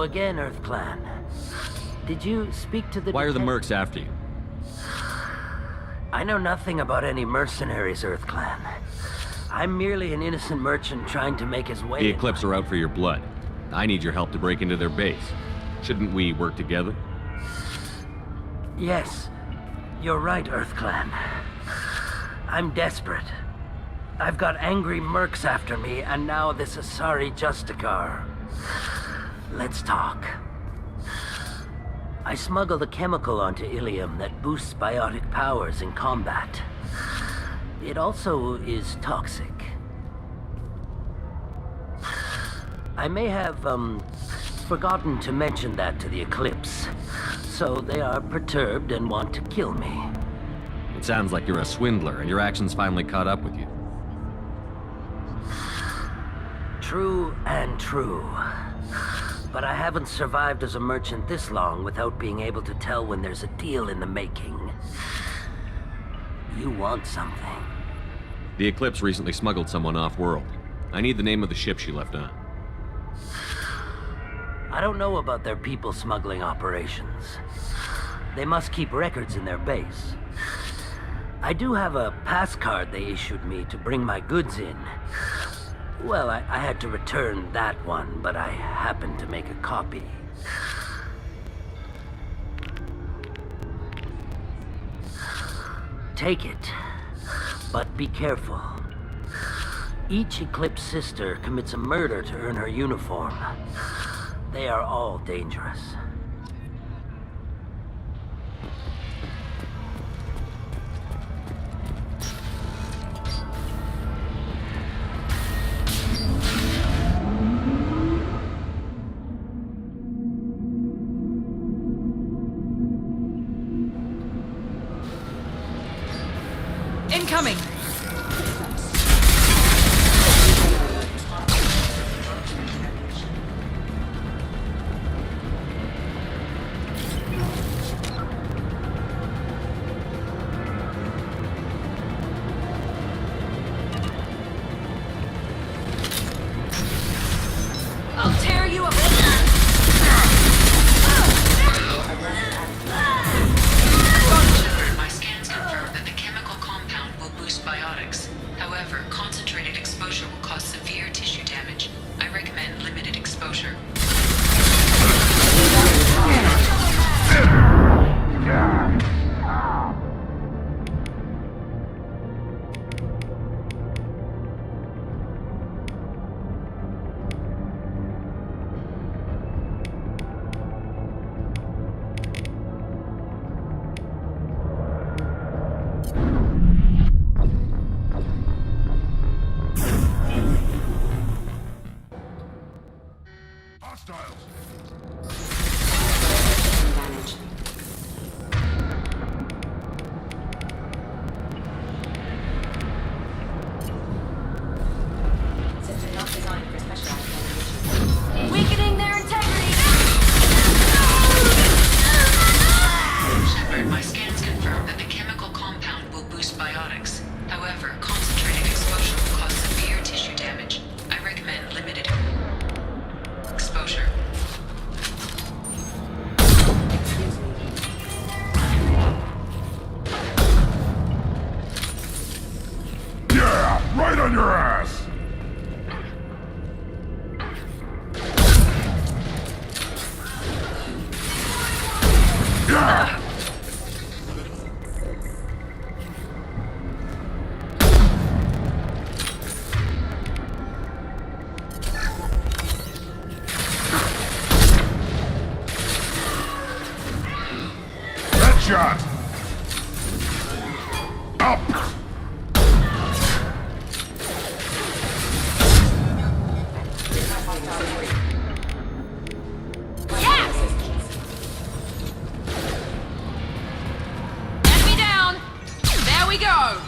again, Earth Clan. Did you speak to the... Why are the mercs after you? I know nothing about any mercenaries, Earth Clan. I'm merely an innocent merchant trying to make his way. The Eclipse are out for your blood. I need your help to break into their base. Shouldn't we work together? Yes, you're right, Earth Clan. I'm desperate. I've got angry mercs after me, and now this Asari Justicar. Let's talk. I smuggled a chemical onto Ilium that boosts biotic powers in combat. It also is toxic. I may have, forgotten to mention that to the Eclipse, so they are perturbed and want to kill me. It sounds like you're a swindler, and your actions finally caught up with you. True and true. But I haven't survived as a merchant this long without being able to tell when there's a deal in the making. You want something. The Eclipse recently smuggled someone off-world. I need the name of the ship she left on. I don't know about their people smuggling operations. They must keep records in their base. I do have a pass card they issued me to bring my goods in. Well, I had to return that one, but I happened to make a copy. Take it, but be careful. Each Eclipse sister commits a murder to earn her uniform. They are all dangerous. Incoming! I'll tear you apart! My scans confirm that the chemical compound will boost biotics. However, concentrated exposure will cause severe tissue damage. I recommend limited exposure. Weakening their integrity! Shepard, my scans confirm that the chemical compound will boost biotics. However, concentrated exposure will cause severe tissue damage. I recommend limited exposure. Yeah, right on your ass! Yeah! Headshot! Up! Enemy down! There we go!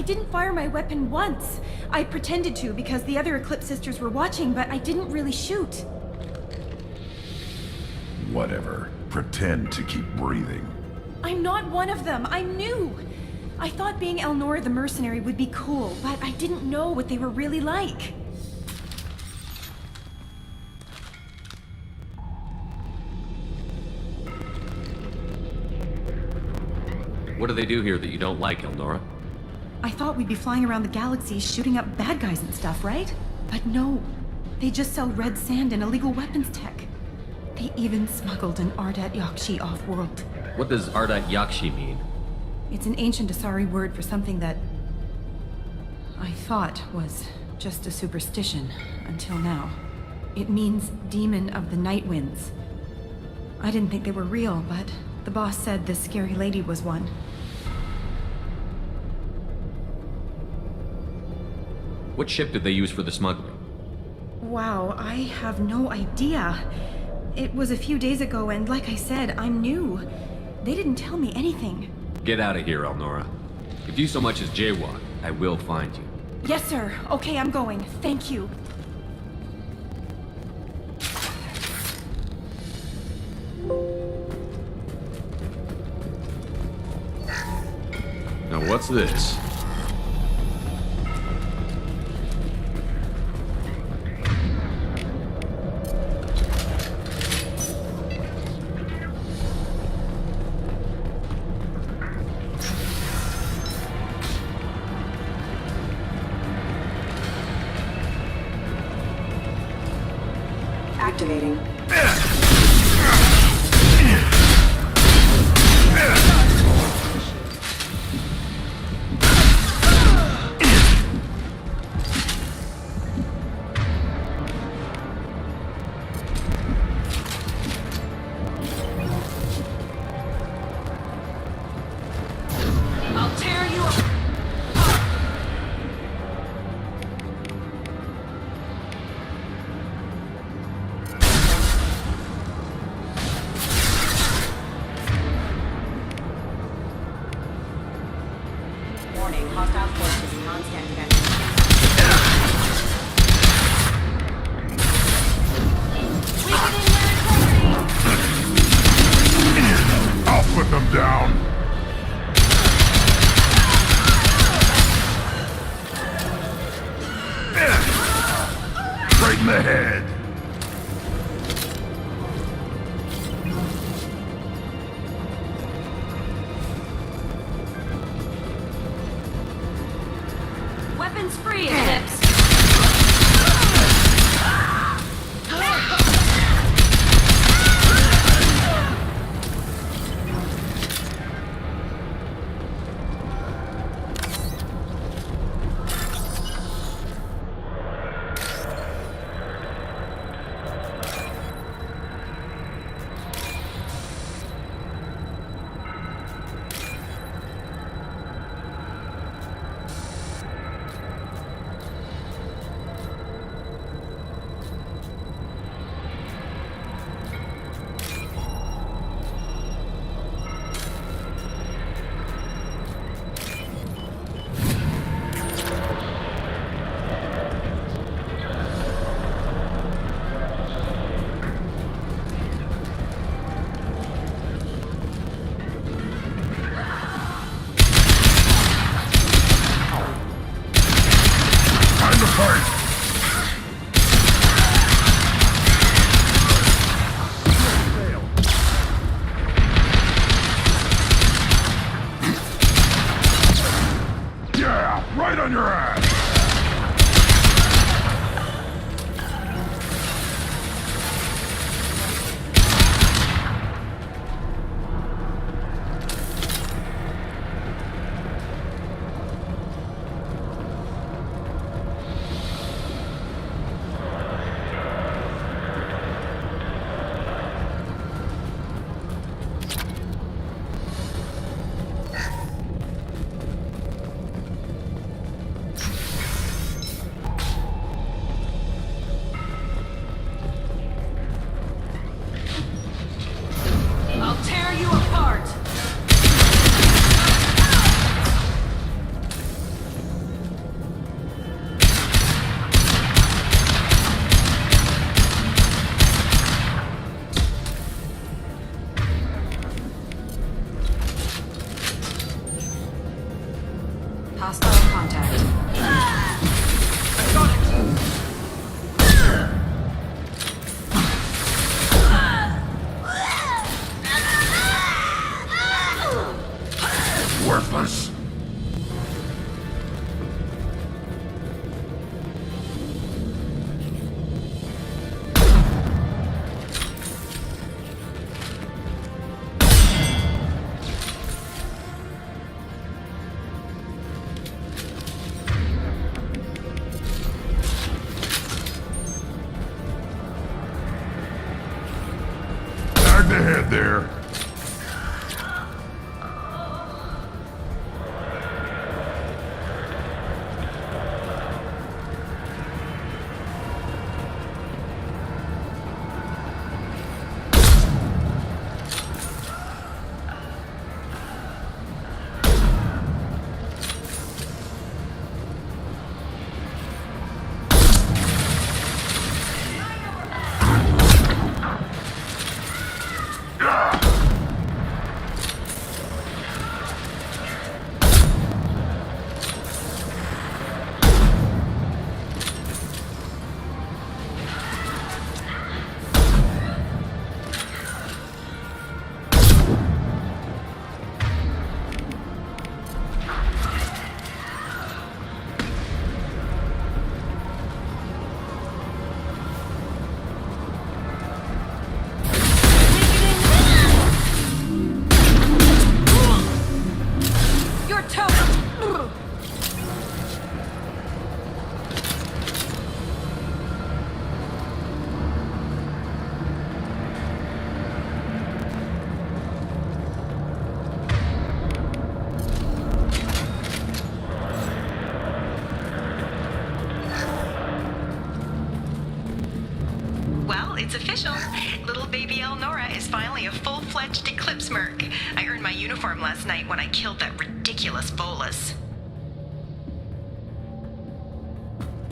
didn't fire my weapon once. I pretended to because the other Eclipse sisters were watching, but I didn't really shoot. Whatever. Pretend to keep breathing. I'm not one of them. I'm new. I thought being Elnora the mercenary would be cool, but I didn't know what they were really like. What do they do here that you don't like, Elnora? I thought we'd be flying around the galaxy shooting up bad guys and stuff, right? But no. They just sell red sand and illegal weapons tech. They even smuggled an Ardat Yakshi off-world. What does Ardat Yakshi mean? It's an ancient Asari word for something that I thought was just a superstition until now. It means demon of the night winds. I didn't think they were real, but the boss said this scary lady was one. What ship did they use for the smuggling? Wow, I have no idea. It was a few days ago, and like I said, I'm new. They didn't tell me anything. Get out of here, Elnora. If you so much as jaywalk, I will find you. Yes, sir. Okay, I'm going. Thank you. Now what's this? Activating. I'll tear you up. Warning, hostile forces in non-standard energy. Weakening their integrity. I'll put them down. Right in the head. Weapons free, Eclipse. Time to fight. Yeah, right on your ass. Straight ahead there. It's official. Little baby Elnora is finally a full-fledged Eclipse merc. I earned my uniform last night when I killed that ridiculous bolus.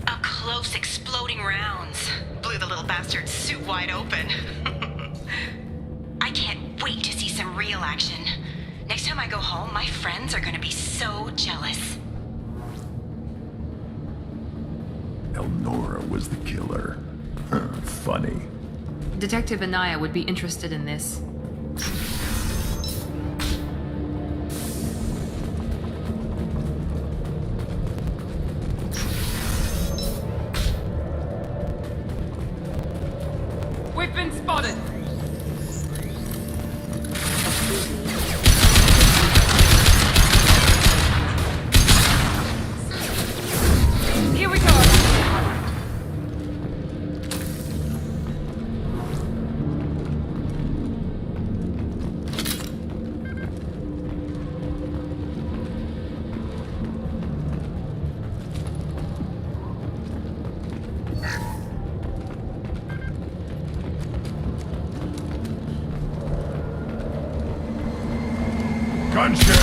Up close, exploding rounds. Blew the little bastard's suit wide open. I can't wait to see some real action. Next time I go home, my friends are gonna be so jealous. Elnora was the killer. Funny. Detective Anaya would be interested in this. We've been spotted! Here we go! Gunship!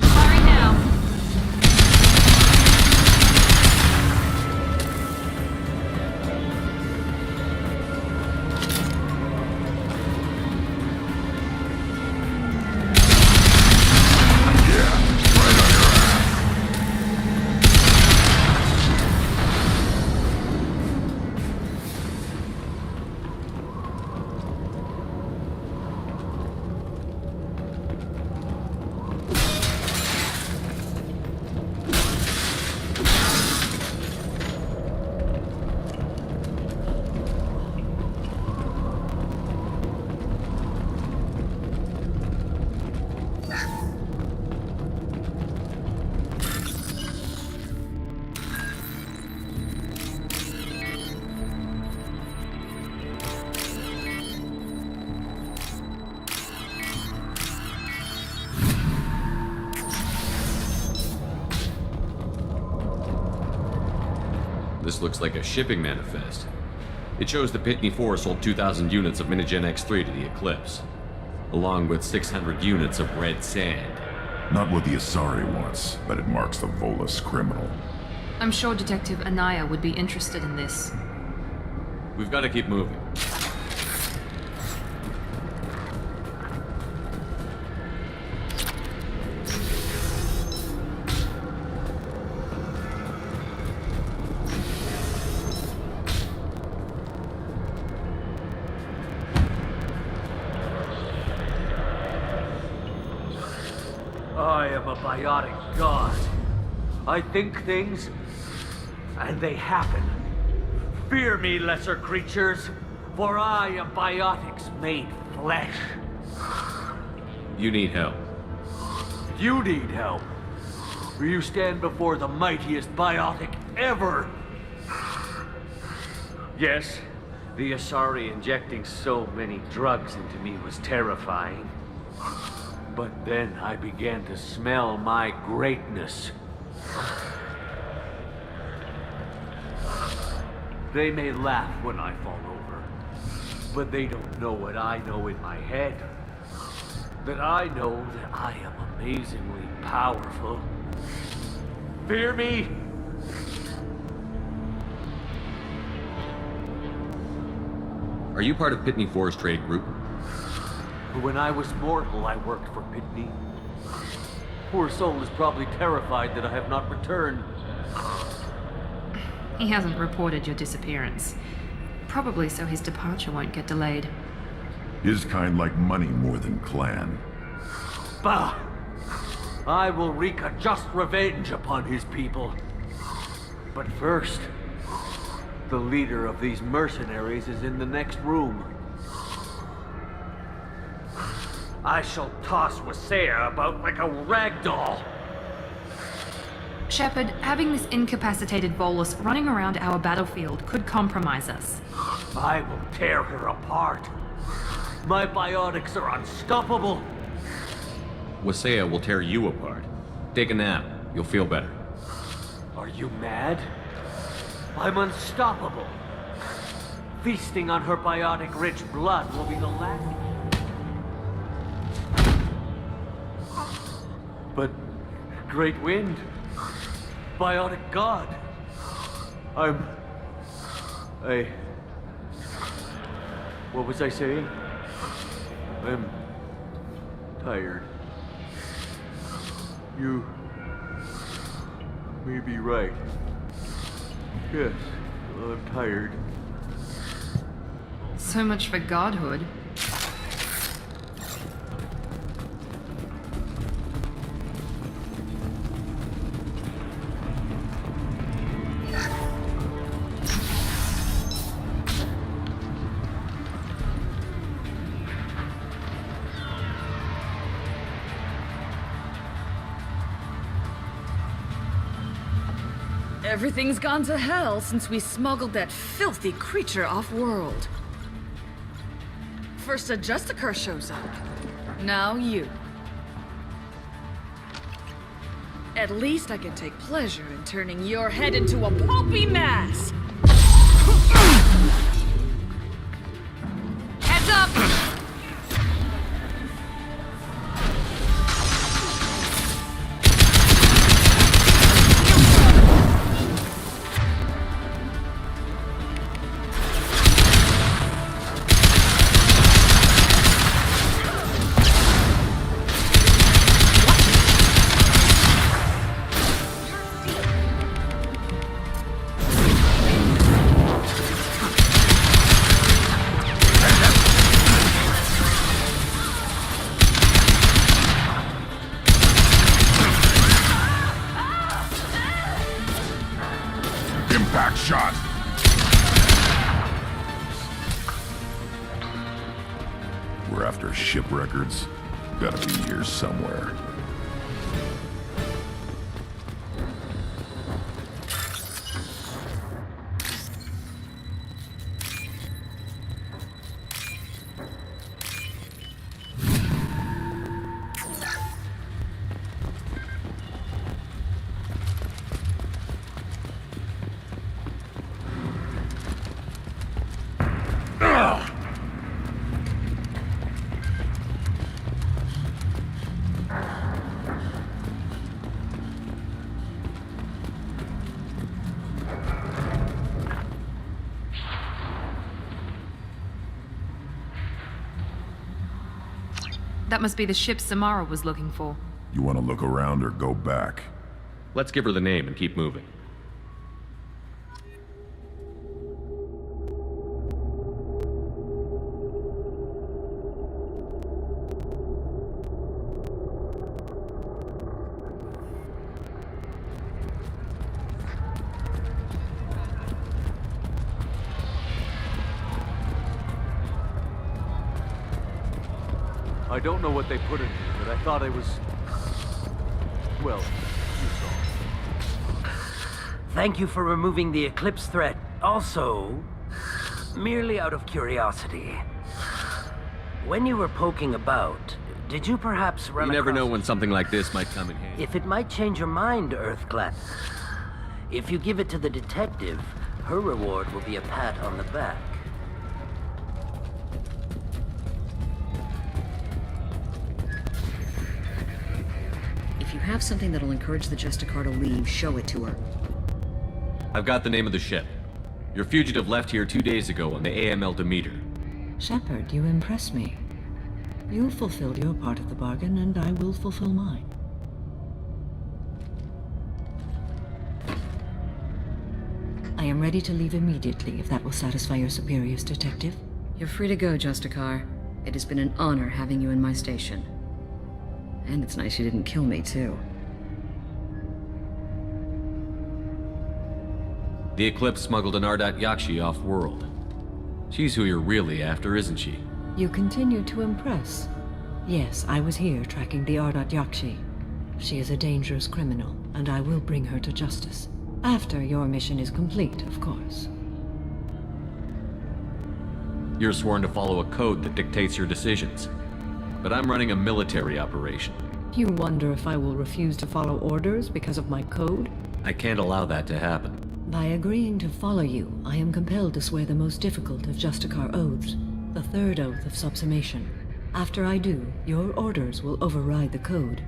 Firing now. This looks like a shipping manifest. It shows the Pitney 4 sold 2,000 units of Minigen X3 to the Eclipse, along with 600 units of red sand. Not what the Asari wants, but it marks the Volus criminal. I'm sure Detective Anaya would be interested in this. We've got to keep moving. I am a biotic god. I think things, and they happen. Fear me, lesser creatures, for I am biotics made flesh. You need help. You need help. For you stand before the mightiest biotic ever. Yes, the Asari injecting so many drugs into me was terrifying. But then I began to smell my greatness. They may laugh when I fall over, but they don't know what I know in my head. That I know that I am amazingly powerful. Fear me? Are you part of Pitney Four's trade group? When I was mortal, I worked for Pitney. Poor soul is probably terrified that I have not returned. He hasn't reported your disappearance. Probably so his departure won't get delayed. His kind like money more than clan. Bah! I will wreak a just revenge upon his people. But first, the leader of these mercenaries is in the next room. I shall toss Wasea about like a rag doll. Shepard, having this incapacitated Volus running around our battlefield could compromise us. I will tear her apart. My biotics are unstoppable. Wasea will tear you apart. Take a nap. You'll feel better. Are you mad? I'm unstoppable. Feasting on her biotic-rich blood will be the last. But Great Wind, biotic god, what was I saying? I'm tired. You may be right. Yes, I'm tired. So much for godhood. Everything's gone to hell since we smuggled that filthy creature off-world. First a Justicar shows up. Now you. At least I can take pleasure in turning your head into a pulpy mass! Heads up! Impact shot! We're after ship records. Gotta be here somewhere. That must be the ship Samara was looking for. You want to look around or go back? Let's give her the name and keep moving. I don't know what they put in me, but I thought I was... well, you saw. Thank you for removing the eclipse threat. Also, merely out of curiosity, when you were poking about, did you perhaps run You never know across- when something like this might come in handy. If it might change your mind, Earthglass, if you give it to the detective, her reward will be a pat on the back. If you have something that'll encourage the Justicar to leave, show it to her. I've got the name of the ship. Your fugitive left here 2 days ago on the AML Demeter. Shepard, you impress me. You fulfilled your part of the bargain, and I will fulfill mine. I am ready to leave immediately, if that will satisfy your superiors, Detective. You're free to go, Justicar. It has been an honor having you in my station. And it's nice you didn't kill me, too. The Eclipse smuggled an Ardat Yakshi off-world. She's who you're really after, isn't she? You continue to impress. Yes, I was here tracking the Ardat Yakshi. She is a dangerous criminal, and I will bring her to justice. After your mission is complete, of course. You're sworn to follow a code that dictates your decisions. But I'm running a military operation. You wonder if I will refuse to follow orders because of my code? I can't allow that to happen. By agreeing to follow you, I am compelled to swear the most difficult of Justicar oaths, the third oath of subsumation. After I do, your orders will override the code.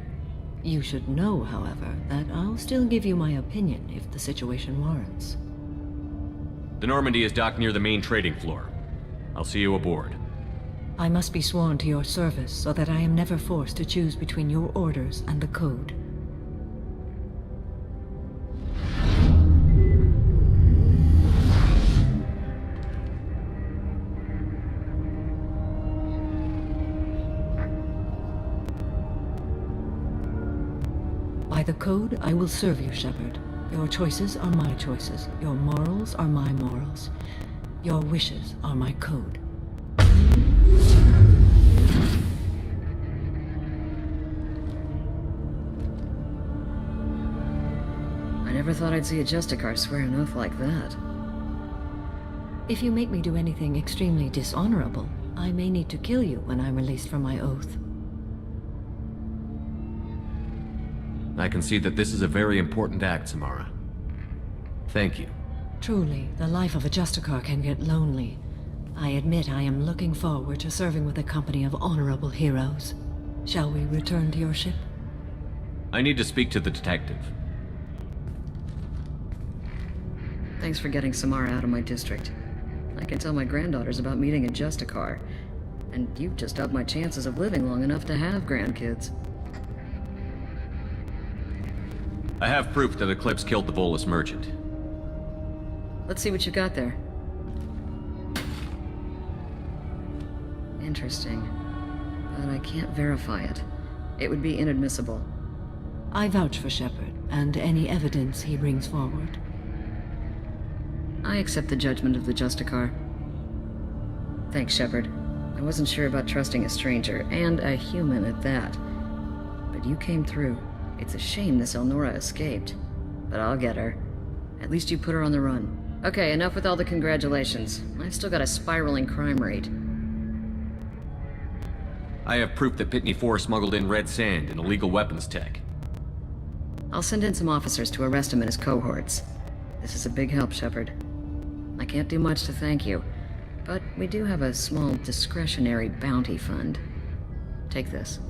You should know, however, that I'll still give you my opinion if the situation warrants. The Normandy is docked near the main trading floor. I'll see you aboard. I must be sworn to your service so that I am never forced to choose between your orders and the code. By the code, I will serve you, Shepard. Your choices are my choices. Your morals are my morals. Your wishes are my code. I never thought I'd see a Justicar swear an oath like that. If you make me do anything extremely dishonorable, I may need to kill you when I'm released from my oath. I can see that this is a very important act, Samara. Thank you. Truly, the life of a Justicar can get lonely. I admit I am looking forward to serving with a company of honorable heroes. Shall we return to your ship? I need to speak to the detective. Thanks for getting Samara out of my district. I can tell my granddaughters about meeting a Justicar. And you've just upped my chances of living long enough to have grandkids. I have proof that Eclipse killed the Volus merchant. Let's see what you got there. Interesting. But I can't verify it. It would be inadmissible. I vouch for Shepard, and any evidence he brings forward. I accept the judgment of the Justicar. Thanks, Shepard. I wasn't sure about trusting a stranger, and a human at that. But you came through. It's a shame this Elnora escaped. But I'll get her. At least you put her on the run. Okay, enough with all the congratulations. I've still got a spiraling crime rate. I have proof that Pitney 4 smuggled in red sand and illegal weapons tech. I'll send in some officers to arrest him and his cohorts. This is a big help, Shepard. I can't do much to thank you, but we do have a small discretionary bounty fund. Take this.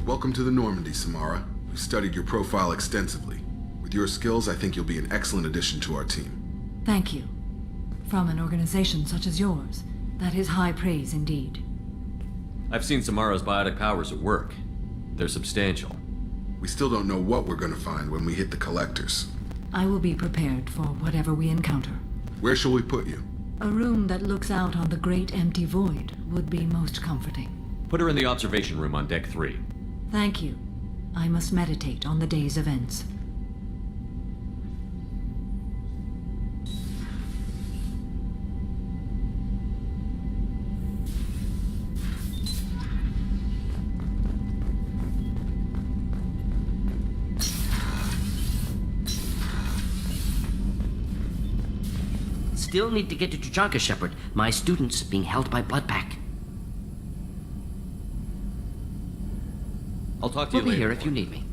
Welcome to the Normandy, Samara. We've studied your profile extensively. With your skills, I think you'll be an excellent addition to our team. Thank you. From an organization such as yours, that is high praise indeed. I've seen Samara's biotic powers at work. They're substantial. We still don't know what we're going to find when we hit the collectors. I will be prepared for whatever we encounter. Where shall we put you? A room that looks out on the great empty void would be most comforting. Put her in the observation room on deck 3. Thank you. I must meditate on the day's events. Still need to get to Tuchanka, Shepard. My student's being held by Bloodpack. I'll talk to you We'll be later. here if you need me.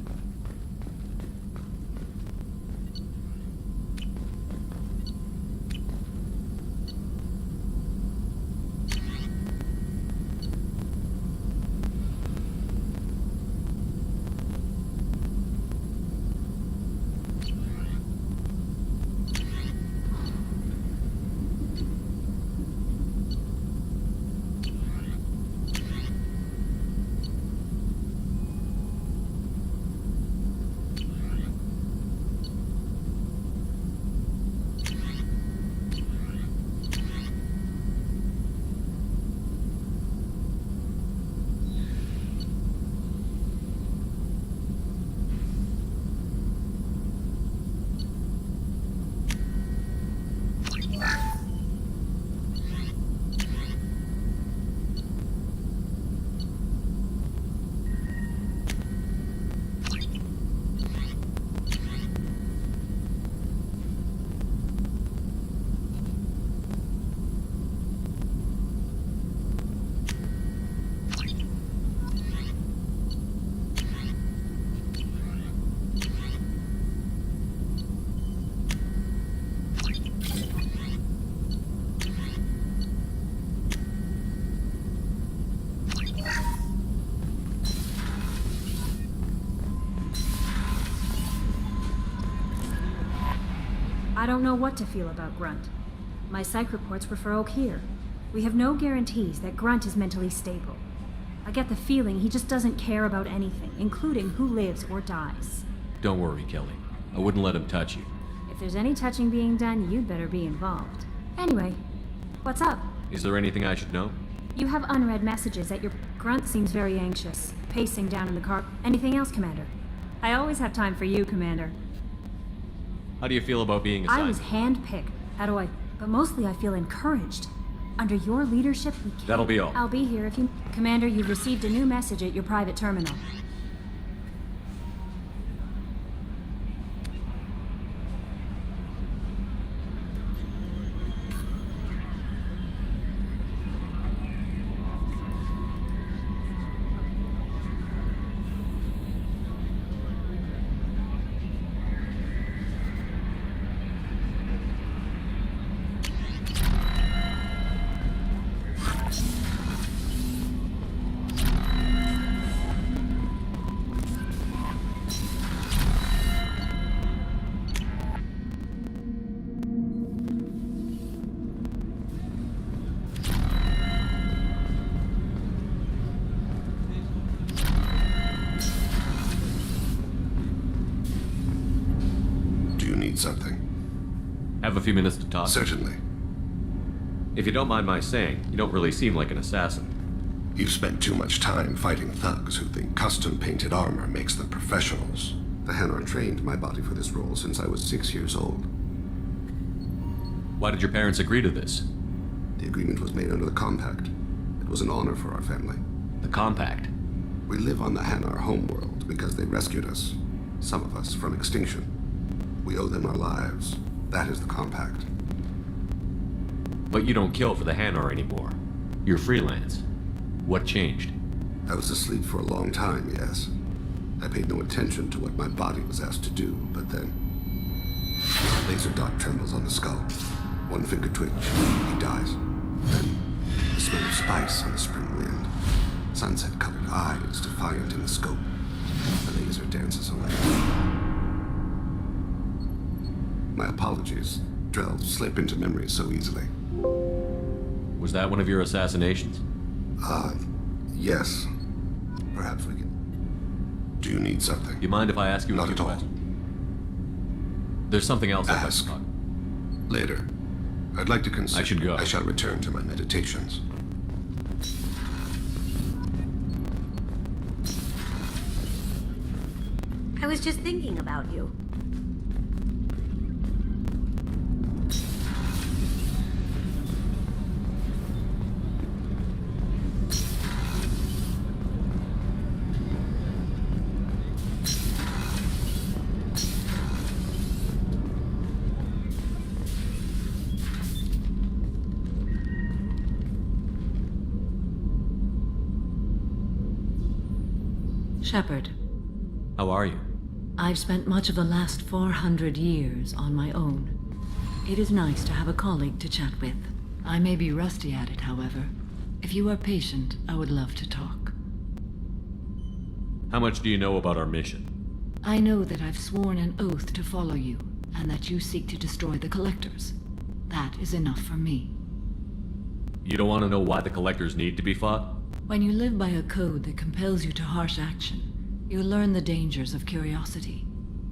I don't know what to feel about Grunt. My psych reports refer Oak here. We have no guarantees that Grunt is mentally stable. I get the feeling he just doesn't care about anything, including who lives or dies. Don't worry, Kelly. I wouldn't let him touch you. If there's any touching being done, you'd better be involved. Anyway, what's up? Is there anything I should know? You have unread messages that your Grunt seems very anxious, pacing down in the car. Anything else, Commander? I always have time for you, Commander. How do you feel about being assigned? I was handpicked. But mostly I feel encouraged. Under your leadership, we can... That'll be all. I'll be here if you... Commander, you've received a new message at your private terminal. Something. Have a few minutes to talk? Certainly. If you don't mind my saying, you don't really seem like an assassin. You've spent too much time fighting thugs who think custom-painted armor makes them professionals. The Hanar trained my body for this role since I was 6 years old. Why did your parents agree to this? The agreement was made under the Compact. It was an honor for our family. The Compact? We live on the Hanar homeworld because they rescued us. Some of us from extinction. We owe them our lives. That is the Compact. But you don't kill for the Hanar anymore. You're freelance. What changed? I was asleep for a long time, yes. I paid no attention to what my body was asked to do, but then... laser dot trembles on the skull. One finger twitch. He dies. Then, the smell of spice on the spring wind. Sunset-colored eyes defiant in the scope. The laser dances away. My apologies. Drells slip into memory so easily. Was that one of your assassinations? Yes. Perhaps we can... Do you need something? You mind if I ask you Not a at few all. questions? There's something else I'd like to talk. Later. I'd like to consider... I should go. I shall return to my meditations. I was just thinking about you. Shepard, How are you? I've spent much of the last 400 years on my own. It is nice to have a colleague to chat with. I may be rusty at it, however. If you are patient, I would love to talk. How much do you know about our mission? I know that I've sworn an oath to follow you, and that you seek to destroy the Collectors. That is enough for me. You don't want to know why the Collectors need to be fought? When you live by a code that compels you to harsh action, you learn the dangers of curiosity.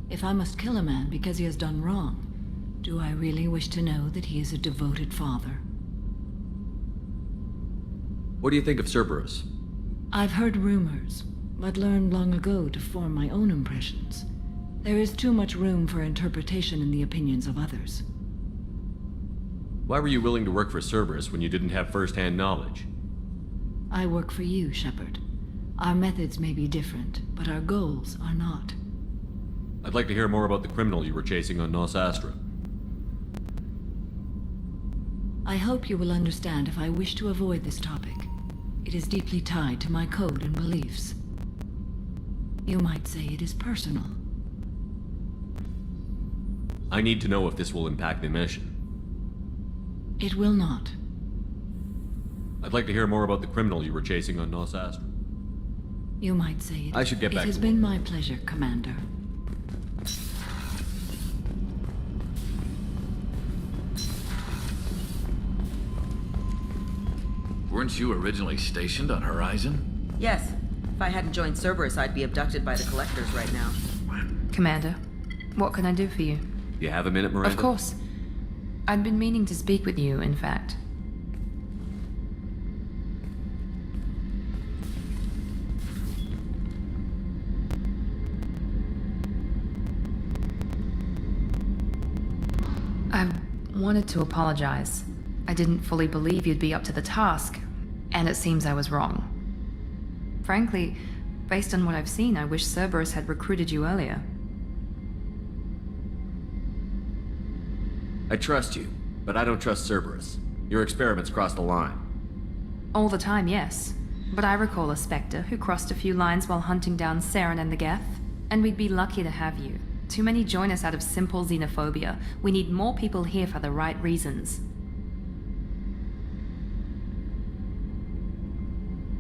If I must kill a man because he has done wrong, do I really wish to know that he is a devoted father? What do you think of Cerberus? I've heard rumors, but learned long ago to form my own impressions. There is too much room for interpretation in the opinions of others. Why were you willing to work for Cerberus when you didn't have first-hand knowledge? I work for you, Shepard. Our methods may be different, but our goals are not. I'd like to hear more about the criminal you were chasing on Nos Astra. I hope you will understand if I wish to avoid this topic. It is deeply tied to my code and beliefs. You might say it is personal. I need to know if this will impact the mission. It will not. I'd like to hear more about the criminal you were chasing on Nos Astra. You might say it. I should get back It has to been my pleasure, Commander. Weren't you originally stationed on Horizon? Yes. If I hadn't joined Cerberus, I'd be abducted by the Collectors right now. Commander, what can I do for you? You have a minute, Miranda? Of course. I'd been meaning to speak with you, in fact. I wanted to apologize. I didn't fully believe you'd be up to the task, and it seems I was wrong. Frankly, based on what I've seen, I wish Cerberus had recruited you earlier. I trust you, but I don't trust Cerberus. Your experiments crossed the line. All the time, yes. But I recall a Spectre who crossed a few lines while hunting down Saren and the Geth, and we'd be lucky to have you. Too many join us out of simple xenophobia. We need more people here for the right reasons.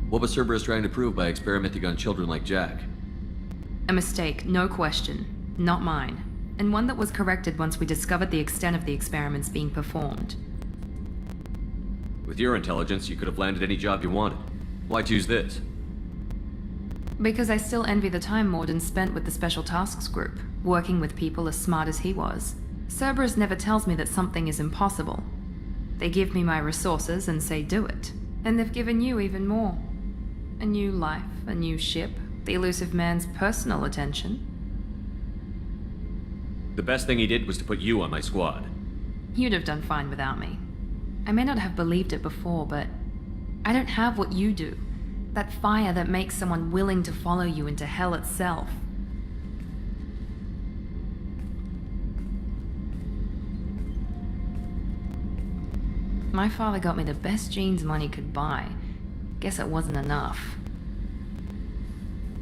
What was Cerberus trying to prove by experimenting on children like Jack? A mistake, no question. Not mine. And one that was corrected once we discovered the extent of the experiments being performed. With your intelligence, you could have landed any job you wanted. Why choose this? Because I still envy the time Morden spent with the Special Tasks Group, working with people as smart as he was. Cerberus never tells me that something is impossible. They give me my resources and say do it. And they've given you even more. A new life, a new ship, the elusive man's personal attention. The best thing he did was to put you on my squad. You'd have done fine without me. I may not have believed it before, but I don't have what you do. That fire that makes someone willing to follow you into hell itself. My father got me the best genes money could buy. Guess it wasn't enough.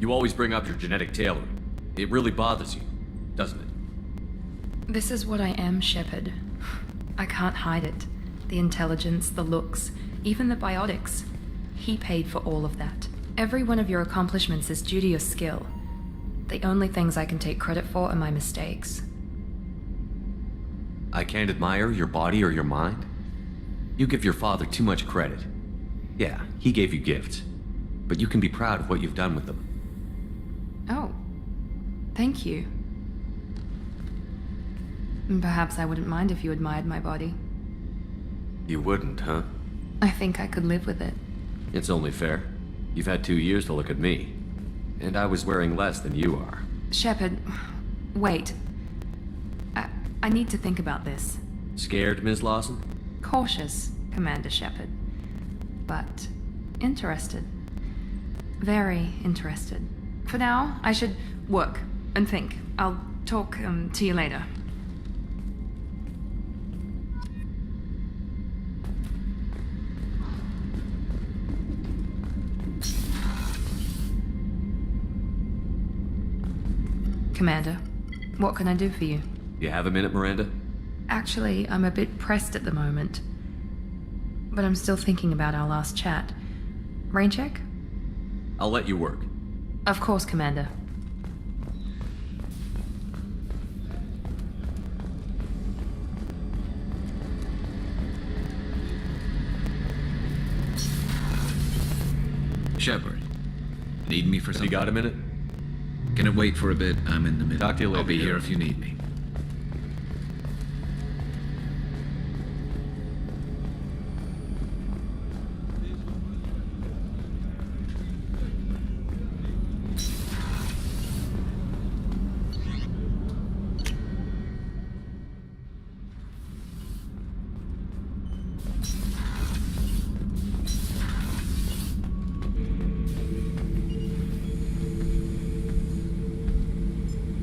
You always bring up your genetic tailoring. It really bothers you, doesn't it? This is what I am, Shepard. I can't hide it. The intelligence, the looks, even the biotics. He paid for all of that. Every one of your accomplishments is due to your skill. The only things I can take credit for are my mistakes. I can't admire your body or your mind? You give your father too much credit. Yeah, he gave you gifts, but you can be proud of what you've done with them. Oh, thank you. Perhaps I wouldn't mind if you admired my body. You wouldn't, huh? I think I could live with it. It's only fair. You've had 2 years to look at me. And I was wearing less than you are. Shepard, wait. I need to think about this. Scared, Ms. Lawson? Cautious, Commander Shepard. But interested. Very interested. For now, I should work and think. I'll talk to you later. Commander, what can I do for you? You have a minute, Miranda? Actually, I'm a bit pressed at the moment. But I'm still thinking about our last chat. Rain check? I'll let you work. Of course, Commander. Shepard, need me for something? You got a minute? Can it wait for a bit? I'm in the middle. Talk to you later. I'll be here if you need me.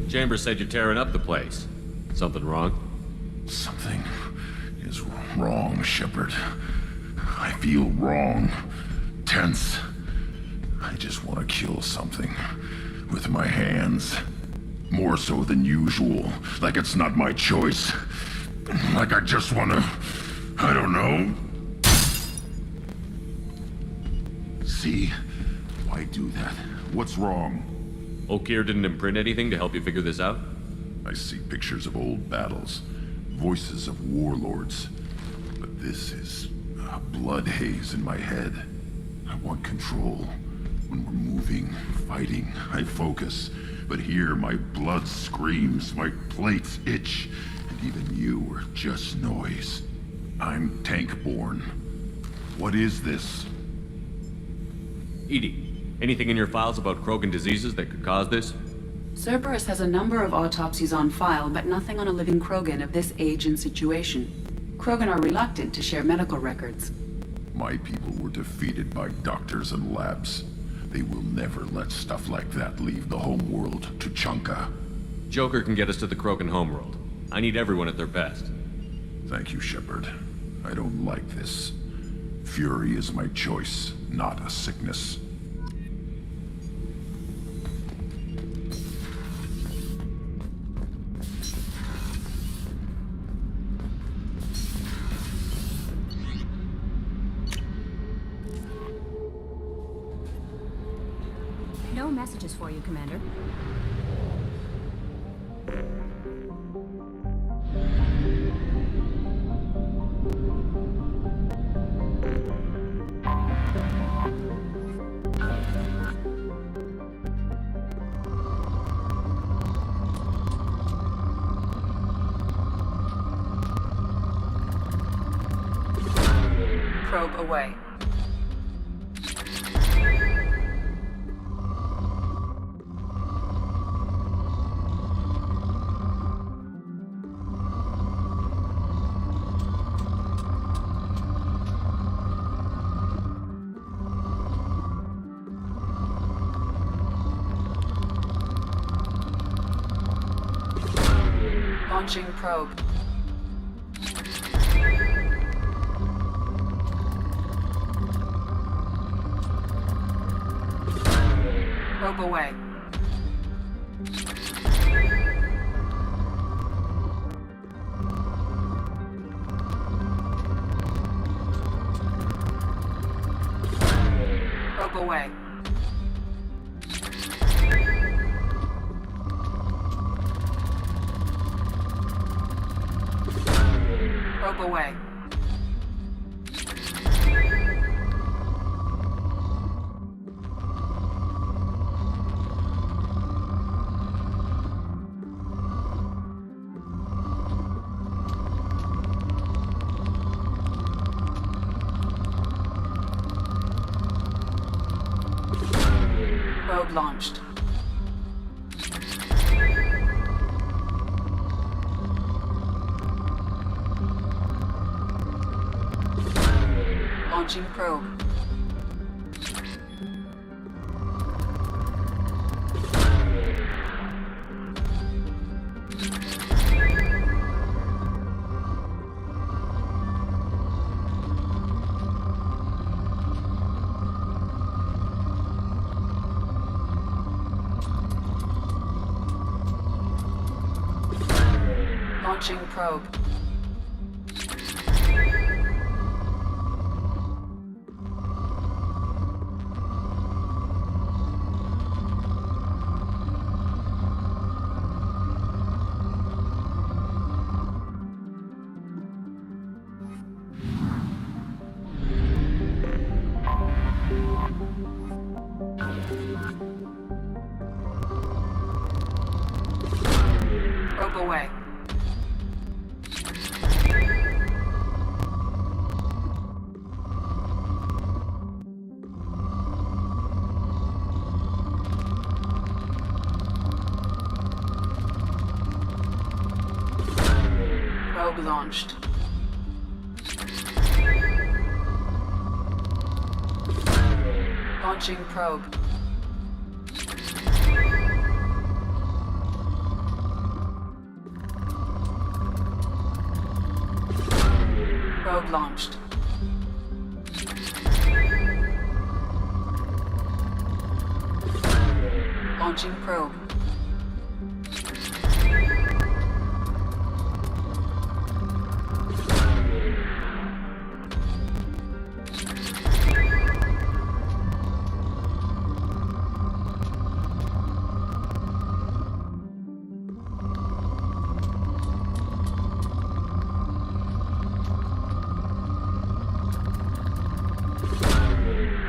Chambers said you're tearing up the place. Something wrong? Something is wrong, Shepard. I feel wrong. Tense. I just want to kill something. With my hands. More so than usual. Like it's not my choice. Like I just want to... I don't know. See? Why do that? What's wrong? Oakir didn't imprint anything to help you figure this out? I see pictures of old battles, voices of warlords. But this is a blood haze in my head. I want control. When we're moving, fighting, I focus. But here my blood screams, my plates itch, and even you are just noise. I'm tank-born. What is this? EDI. Anything in your files about Krogan diseases that could cause this? Cerberus has a number of autopsies on file, but nothing on a living Krogan of this age and situation. Krogan are reluctant to share medical records. My people were defeated by doctors and labs. They will never let stuff like that leave the homeworld to Chunka. Joker can get us to the Krogan homeworld. I need everyone at their best. Thank you, Shepard. I don't like this. Fury is my choice, not a sickness. No messages for you, Commander. Probe away. Launching probe. Probe away. Probe away. Probe away. Probe launched. Launching probe. Launching probe. Probe away. Probe launched. Launching probe. Probe launched. Launching probe.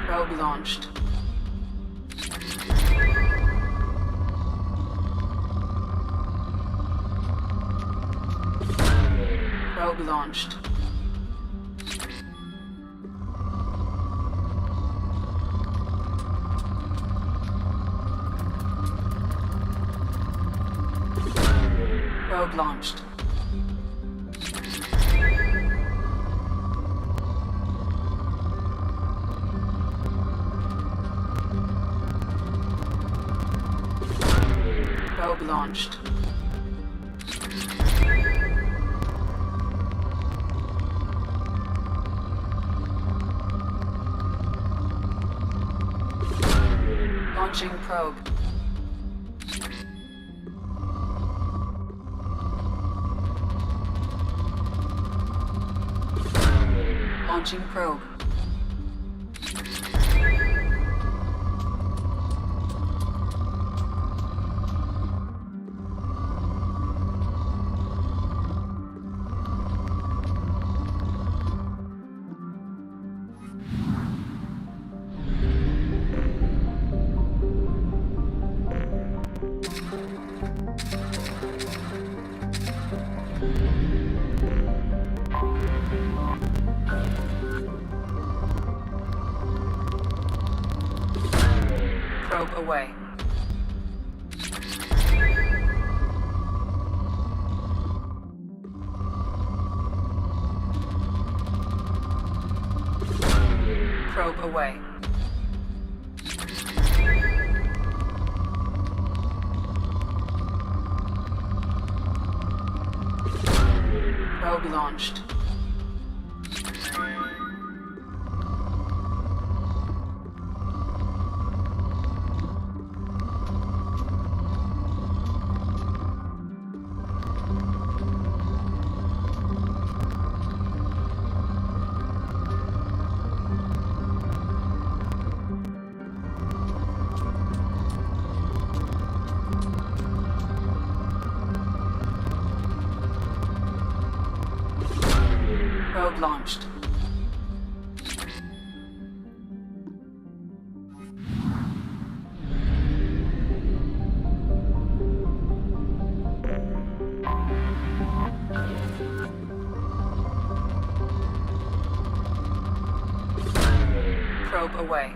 Probe launched. Probe launched. Probe launched. Probe launched. Launching probe. Launching probe. Probe away. Probe away. Probe launched. Probe launched. Probe away.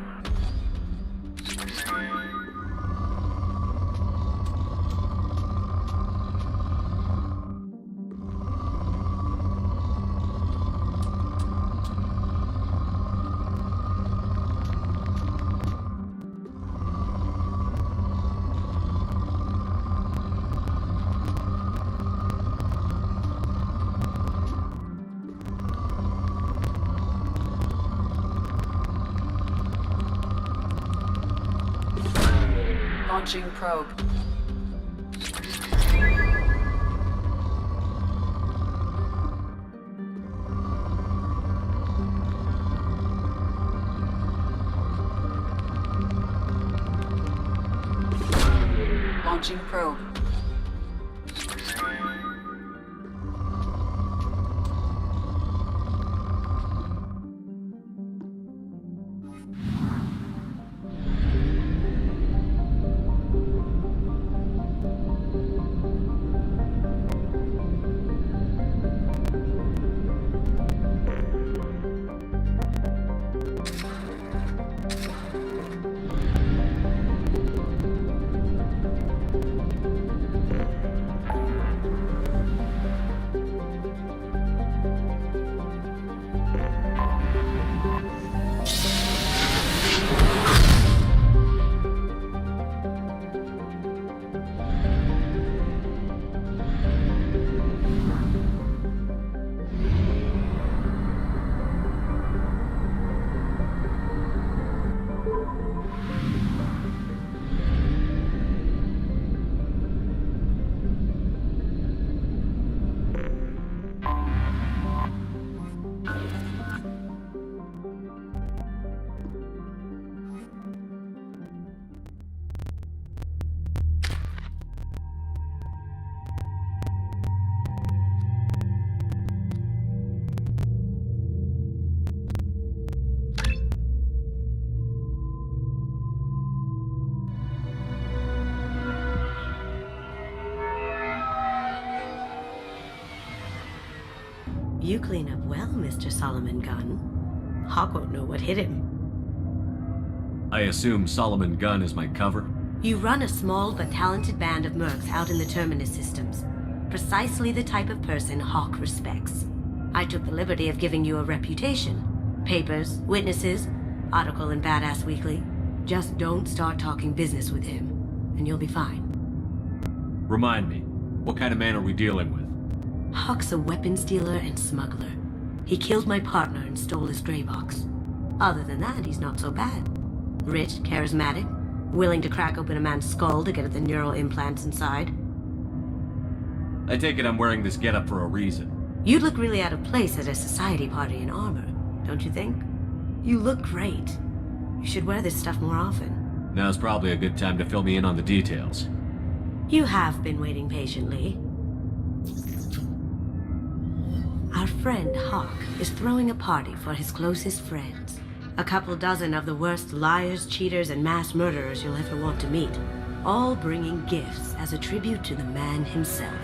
Launching probe. Launching probe. You clean up well, Mr. Solomon Gunn. Hawk won't know what hit him. I assume Solomon Gunn is my cover? You run a small but talented band of mercs out in the Terminus systems. Precisely the type of person Hawk respects. I took the liberty of giving you a reputation. Papers, witnesses, article in Badass Weekly. Just don't start talking business with him, and you'll be fine. Remind me, what kind of man are we dealing with? Hawk's a weapons dealer and smuggler. He killed my partner and stole his gray box. Other than that, he's not so bad. Rich, charismatic, willing to crack open a man's skull to get at the neural implants inside. I take it I'm wearing this getup for a reason. You'd look really out of place at a society party in armor, don't you think? You look great. You should wear this stuff more often. Now's probably a good time to fill me in on the details. You have been waiting patiently. Our friend Hawk is throwing a party for his closest friends. A couple dozen of the worst liars, cheaters, and mass murderers you'll ever want to meet. All bringing gifts as a tribute to the man himself.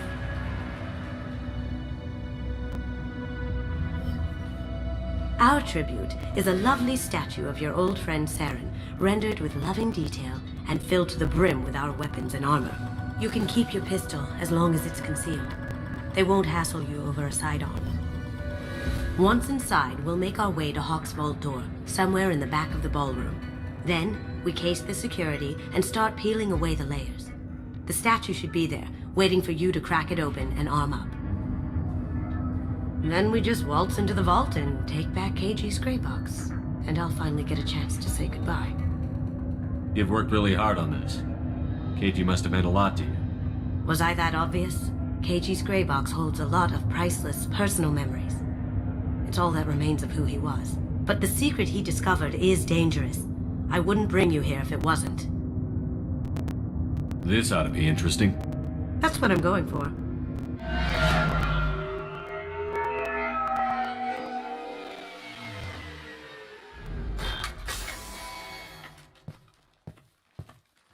Our tribute is a lovely statue of your old friend Saren, rendered with loving detail and filled to the brim with our weapons and armor. You can keep your pistol as long as it's concealed. They won't hassle you over a side-on. Once inside, we'll make our way to Hawk's vault door, somewhere in the back of the ballroom. Then, we case the security and start peeling away the layers. The statue should be there, waiting for you to crack it open and arm up. Then we just waltz into the vault and take back KG's gray box. And I'll finally get a chance to say goodbye. You've worked really hard on this. KG must have meant a lot to you. Was I that obvious? KG's gray box holds a lot of priceless personal memories. It's all that remains of who he was. But the secret he discovered is dangerous. I wouldn't bring you here if it wasn't. This ought to be interesting. That's what I'm going for.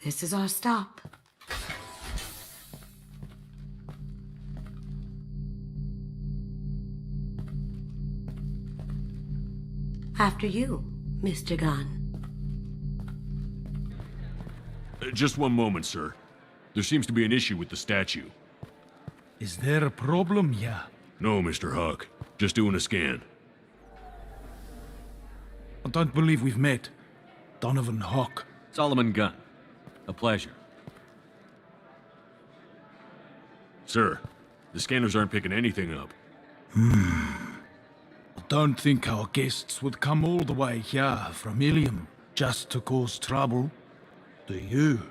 This is our stop. After you, Mr. Gunn. Just one moment, sir. There seems to be an issue with the statue. Is there a problem, yeah? No, Mr. Huck. Just doing a scan. I don't believe we've met. Donovan Hawk. Solomon Gunn. A pleasure. Sir, the scanners aren't picking anything up. I don't think our guests would come all the way here from Ilium just to cause trouble. Do you?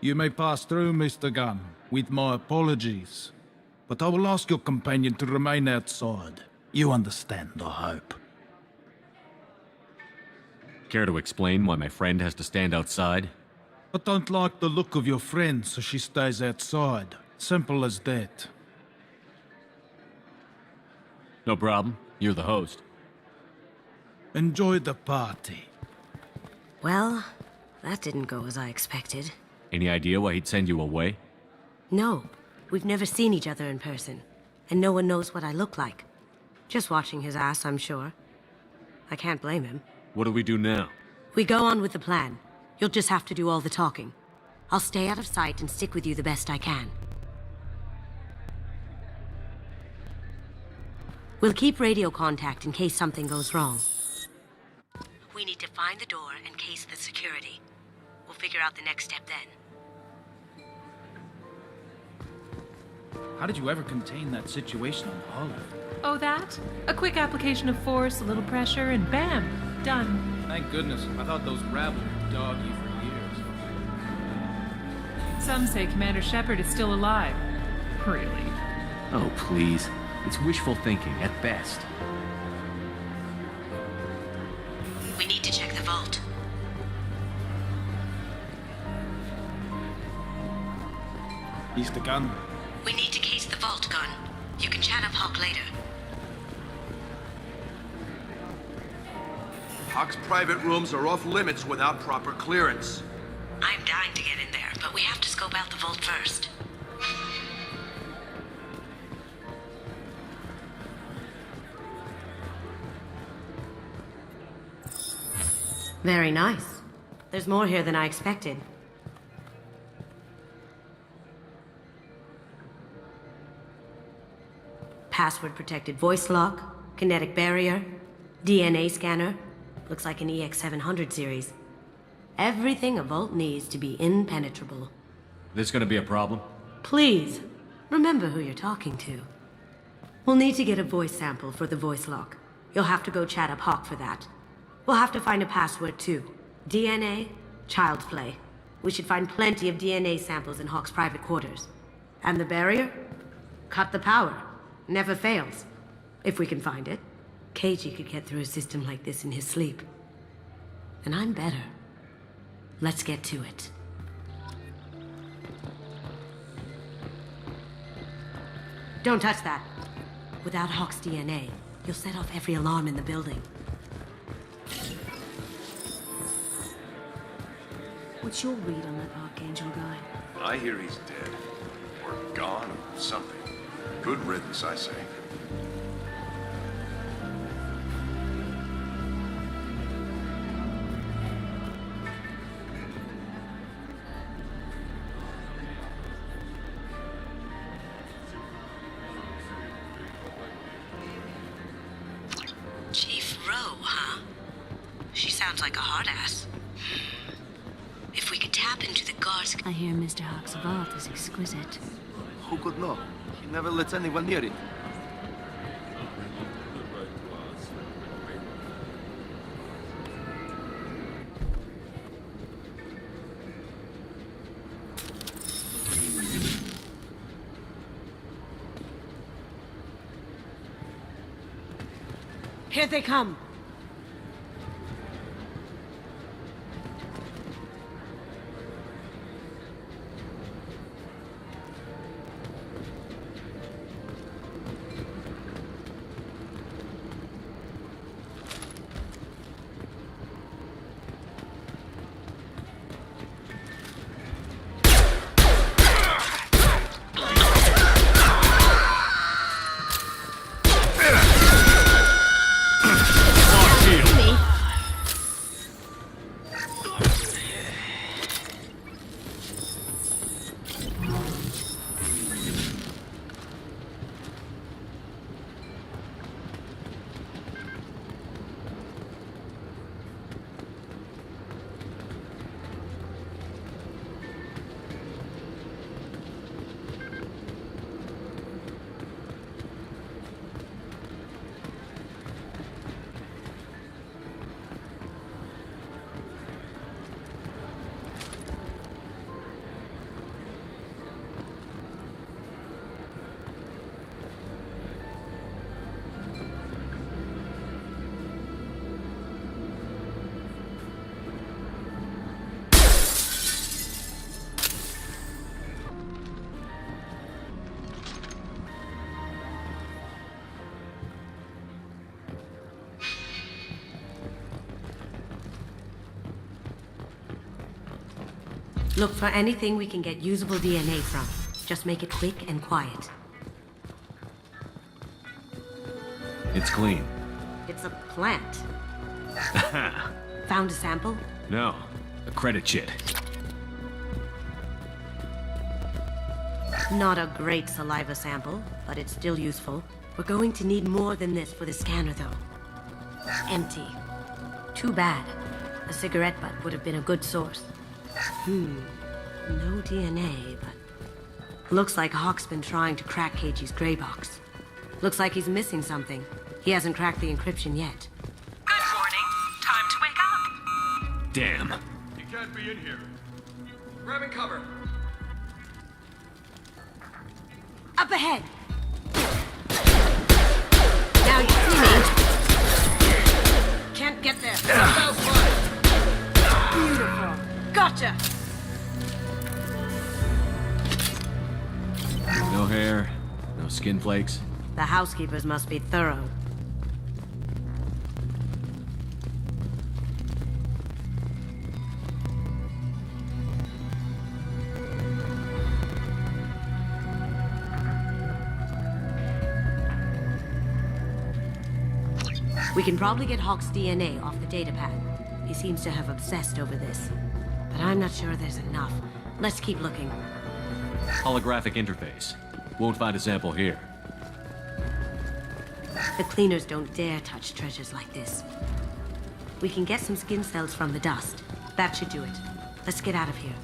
You may pass through, Mr. Gunn, with my apologies. But I will ask your companion to remain outside. You understand, I hope. Care to explain why my friend has to stand outside? I don't like the look of your friend, so she stays outside. Simple as that. No problem. You're the host. Enjoy the party. Well, that didn't go as I expected. Any idea why he'd send you away? No, we've never seen each other in person, and no one knows what I look like. Just watching his ass, I'm sure. I can't blame him. What do we do now? We go on with the plan. You'll just have to do all the talking. I'll stay out of sight and stick with you the best I can. We'll keep radio contact in case something goes wrong. We need to find the door and case the security. We'll figure out the next step then. How did you ever contain that situation on Olive? Oh, that? A quick application of force, a little pressure, and bam! Done. Thank goodness. I thought those rabble would dog you for years. Some say Commander Shepard is still alive. Really? Oh, please. It's wishful thinking at best. We need to check the vault. He's the gun. We need to case the vault, Gun. You can chat up Hawk later. Hawk's private rooms are off limits without proper clearance. I'm dying to get in there, but we have to scope out the vault first. Very nice. There's more here than I expected. Password-protected voice lock, kinetic barrier, DNA scanner. Looks like an EX700 series. Everything a vault needs to be impenetrable. This gonna be a problem? Please, remember who you're talking to. We'll need to get a voice sample for the voice lock. You'll have to go chat up Hawk for that. We'll have to find a password too. DNA, child's play. We should find plenty of DNA samples in Hawk's private quarters. And the barrier? Cut the power. Never fails. If we can find it. KG could get through a system like this in his sleep. And I'm better. Let's get to it. Don't touch that. Without Hawk's DNA, you'll set off every alarm in the building. What's your read on that Archangel guy? I hear he's dead. Or gone, or something. Good riddance, I say. Chief Rowe, huh? She sounds like a hard ass. If we could tap into the guards... I hear Mr. Hawk's vault is exquisite. Who could know? He never lets anyone near it. Here they come! Look for anything we can get usable DNA from. Just make it quick and quiet. It's clean. It's a plant. Found a sample? No, a credit chit. Not a great saliva sample, but it's still useful. We're going to need more than this for the scanner, though. Empty. Too bad. A cigarette butt would have been a good source. No DNA, but... Looks like Hawk's been trying to crack KG's gray box. Looks like he's missing something. He hasn't cracked the encryption yet. Good morning. Time to wake up. Damn. You can't be in here. Grabbing cover. Up ahead! Now you see me. Can't get there. Beautiful. Gotcha! No hair, no skin flakes. The housekeepers must be thorough. We can probably get Hawk's DNA off the datapad. He seems to have obsessed over this. But I'm not sure there's enough. Let's keep looking. Holographic interface. Won't find a sample here. The cleaners don't dare touch treasures like this. We can get some skin cells from the dust. That should do it. Let's get out of here.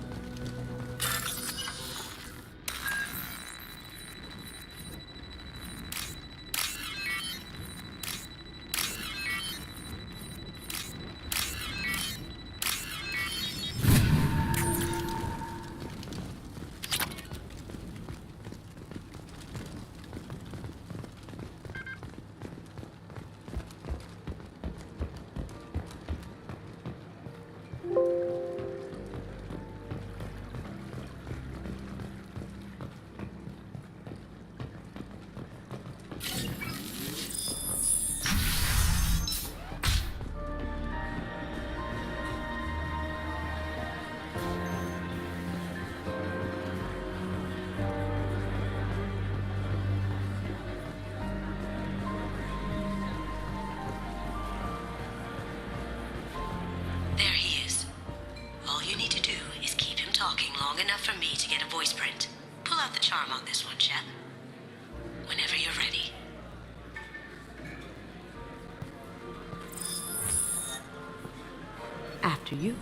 After you.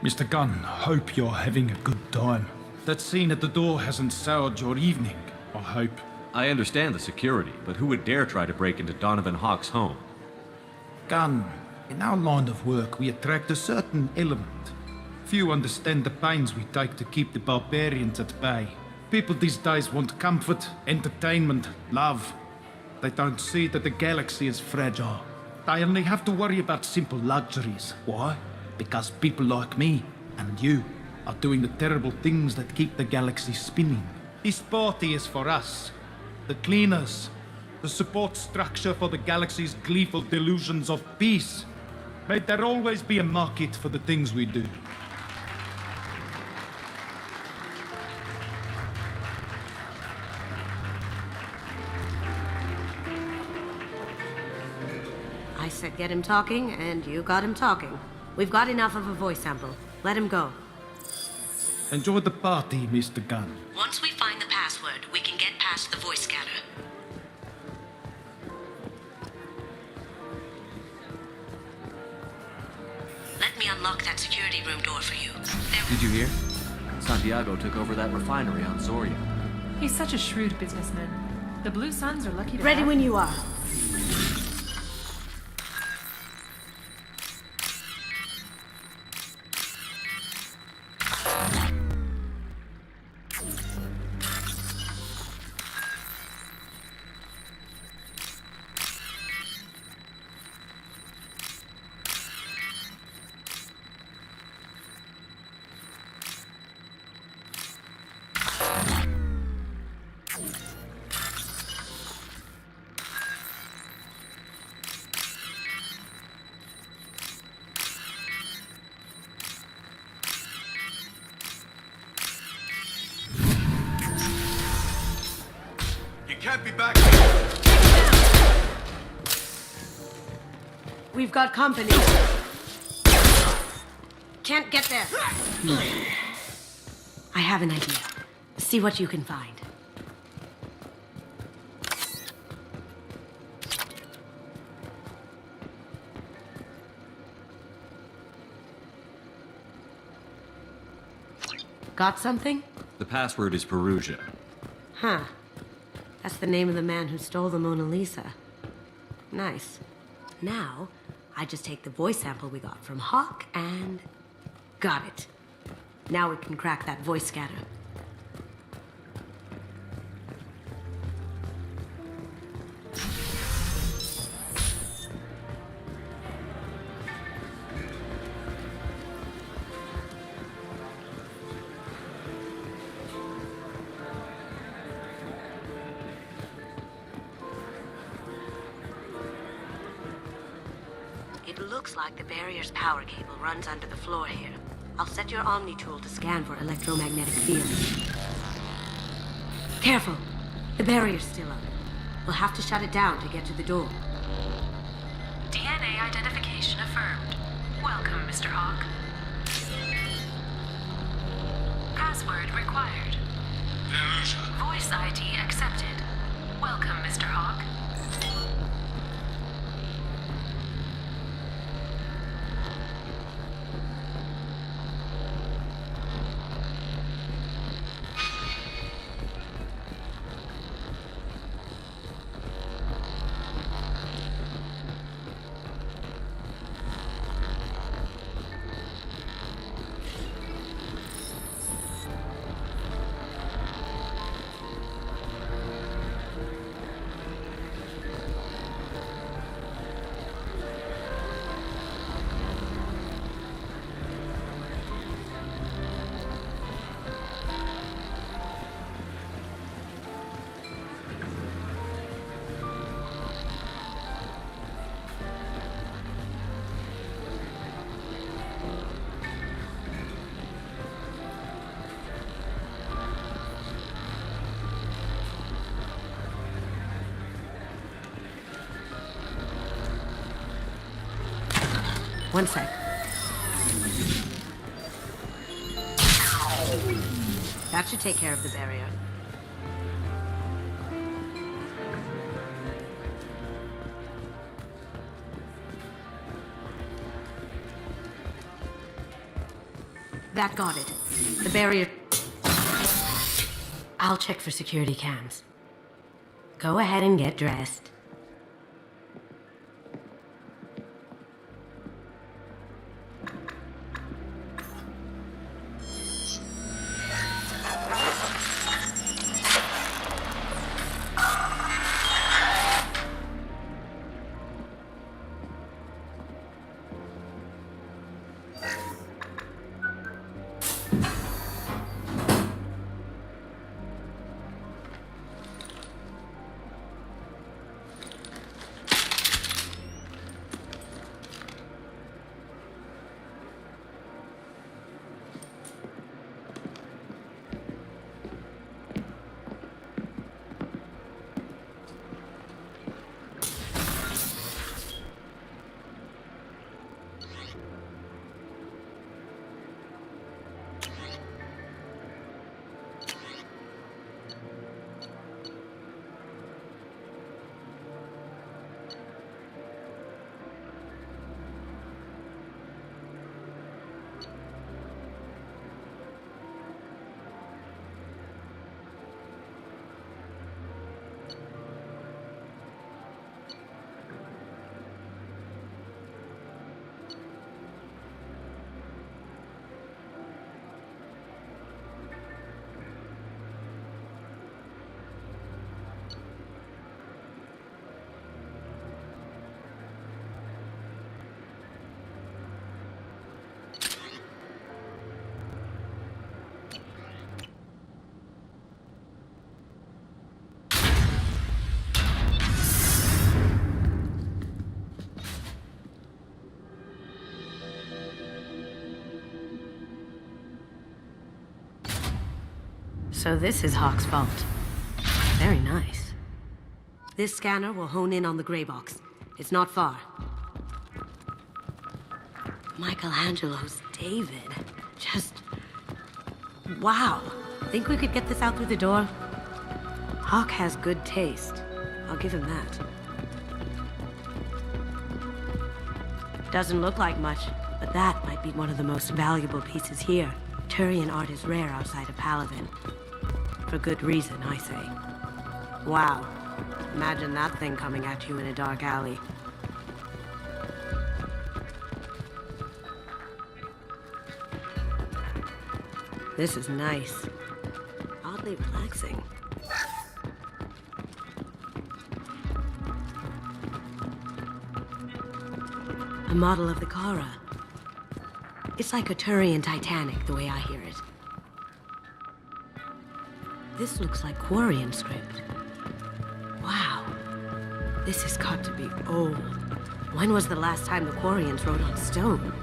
Mr. Gunn, hope you're having a good time. That scene at the door hasn't soured your evening, I hope. I understand the security, but who would dare try to break into Donovan Hawk's home? Gunn, in our line of work, we attract a certain element. Few understand the pains we take to keep the barbarians at bay. People these days want comfort, entertainment, love. They don't see that the galaxy is fragile. They only have to worry about simple luxuries. Why? Because people like me and you are doing the terrible things that keep the galaxy spinning. This party is for us, the cleaners, the support structure for the galaxy's gleeful delusions of peace. May there always be a market for the things we do. I said get him talking, and you got him talking. We've got enough of a voice sample. Let him go. Enjoy the party, Mr. Gunn. Once we find the password, we can get past the voice scanner. Let me unlock that security room door for you. Did you hear? Santiago took over that refinery on Zoria. He's such a shrewd businessman. The Blue Suns are lucky to Ready have when him. you are. can't be back. We've got company. Can't get there. I have an idea. See what you can find. Got something? The password is Perugia. Huh. That's the name of the man who stole the Mona Lisa. Nice. Now, I just take the voice sample we got from Hawk and... got it. Now we can crack that voice scanner. It looks like the barrier's power cable runs under the floor here. I'll set your Omni tool to scan for electromagnetic fields. Careful! The barrier's still up. We'll have to shut it down to get to the door. DNA identification affirmed. Welcome, Mr. Hawk. Password required. Voice ID accepted. Welcome, Mr. Hawk. One sec. That should take care of the barrier. That got it. The barrier... I'll check for security cams. Go ahead and get dressed. So this is Hawk's fault. Very nice. This scanner will hone in on the gray box. It's not far. Michelangelo's David. Just... wow. Think we could get this out through the door? Hawk has good taste. I'll give him that. Doesn't look like much, but that might be one of the most valuable pieces here. Turian art is rare outside of Paladin. For good reason, I say. Wow. Imagine that thing coming at you in a dark alley. This is nice. Oddly relaxing. A model of the Kara. It's like a Turian Titanic, the way I hear it. This looks like Quarian script. Wow. This has got to be old. When was the last time the Quarians wrote on stone?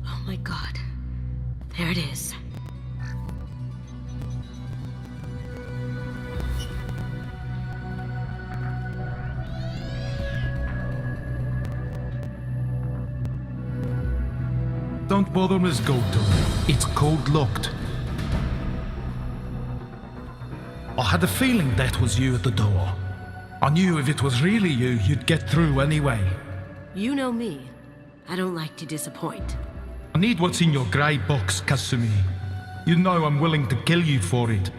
Oh my god. There it is. Don't bother, Miss Goto. It's code-locked. I had a feeling that was you at the door. I knew if it was really you, you'd get through anyway. You know me. I don't like to disappoint. I need what's in your grey box, Kasumi. You know I'm willing to kill you for it.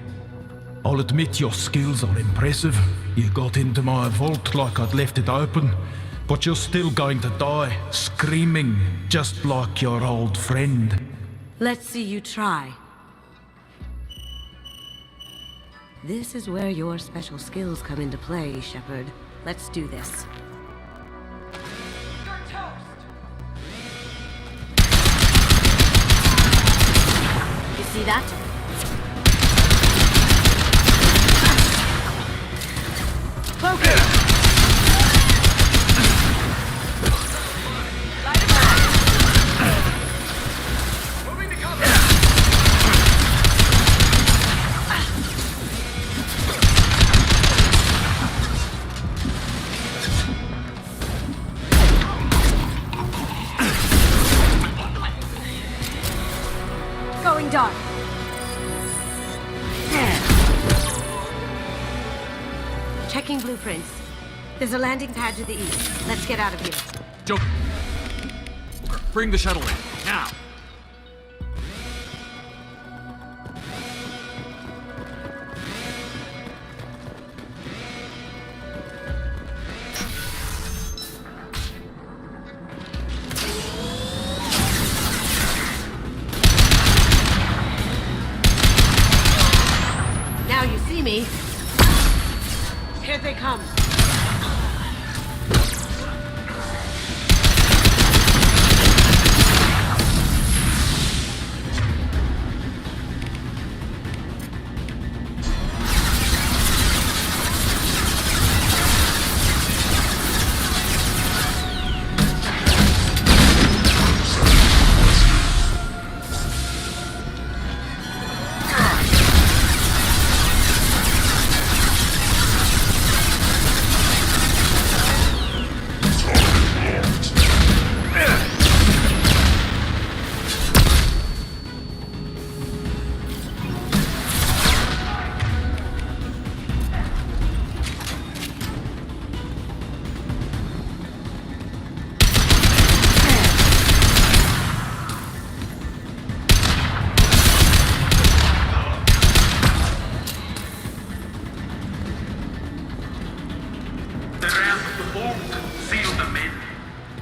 I'll admit your skills are impressive. You got into my vault like I'd left it open. But you're still going to die, screaming, just like your old friend. Let's see you try. This is where your special skills come into play, Shepard. Let's do this. You're toast! You see that? Focus! Going dark. Checking blueprints. There's a landing pad to the east. Let's get out of here. Joe, bring the shuttle in, now! Now you see me. Here they come.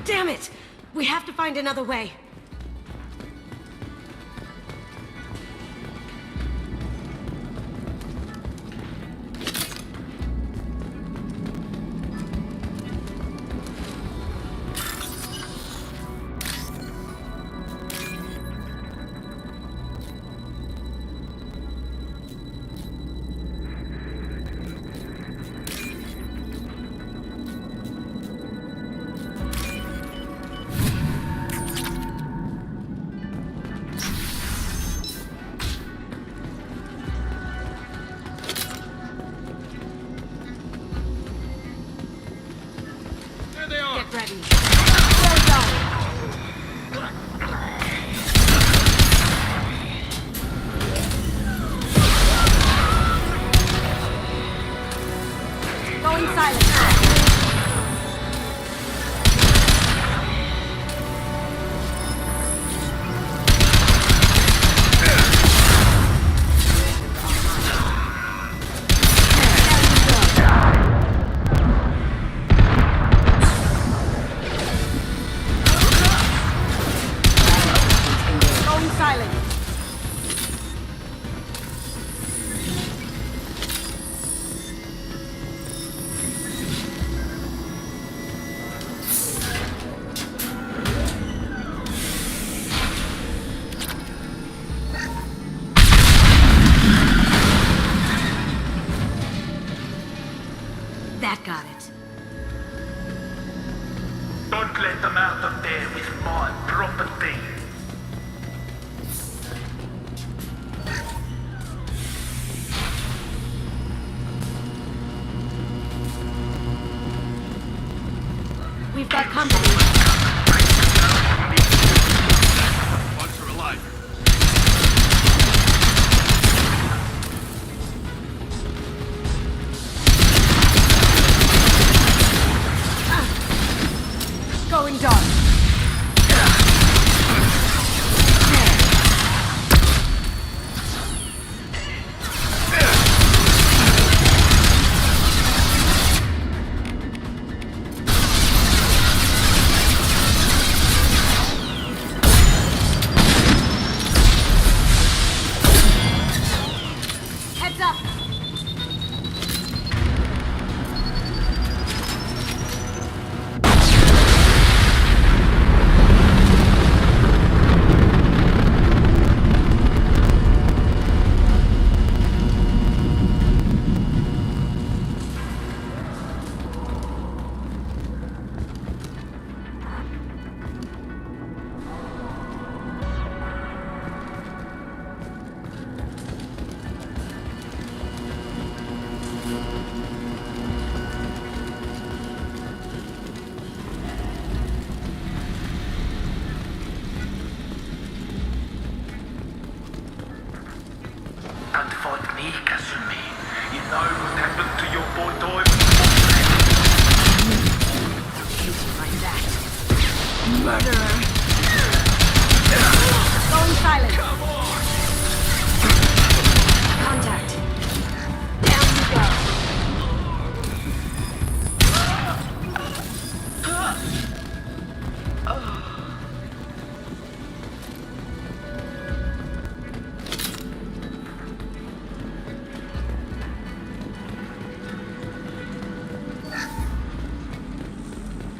Damn it! We have to find another way. ready. Well done. Going silent. That got it. Don't let them out of there with my property. We've got company. Bugs are alive. Going dark. Heads up. And fight me, Kasumi. You know what happened to your boy Doi? Like that. Murderer. Going silent. Come on! Contact. Down you go.